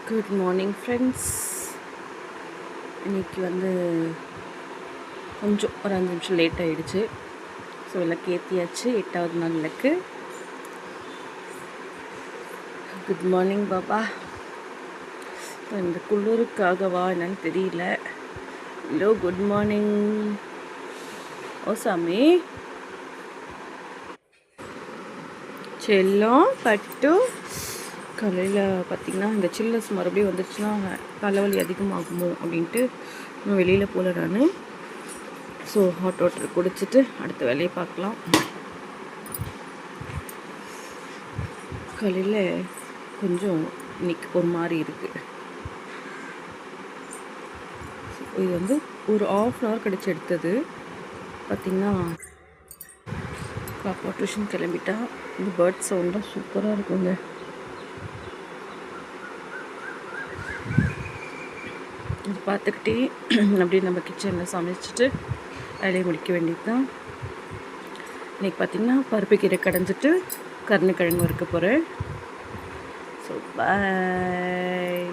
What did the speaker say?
Good morning friends. இன்றைக்கி கொஞ்சம் ஒரு 5 நிமிஷம் லேட் ஆகிடுச்சு. ஸோ விளக்கு ஏற்றியாச்சு. 8வது நாள் விளக்கு. Good morning Baba. இந்த குளிருக்காகவா என்னன்னு தெரியல. Hello, good morning. ஓ சாமி, செல்லம் பட்டு. காலையில் பார்த்திங்கன்னா இந்த சில்னஸ் மறுபடியும் வந்துருச்சுன்னா தலைவலி அதிகமாகுமோ அப்படின்ட்டு இன்னும் வெளியில் போகல நான். ஸோ ஹாட் வாட்டர் குடிச்சிட்டு அடுத்த வேலையை பார்க்கலாம். காலையில் கொஞ்சம் இன்னைக்கு ஒரு மாதிரி இருக்குது. இது ஒரு 1/2 hour கழிச்சு எடுத்தது. பார்த்திங்கன்னா பாப்பா டியூஷன் கிளம்பிட்டா. இந்த பேர்ட் சவுண்டும் சூப்பராக இருக்குங்க. இது பார்த்துக்கிட்டே அப்படியே நம்ம கிச்சனில் சமைச்சிட்டு வேலையை முடிக்க வேண்டியது தான். இன்றைக்கி பார்த்திங்கன்னா பருப்பு கீரை கடைஞ்சிட்டு கருணக்கிழங்கு வறுக்க போகிறேன். So bye.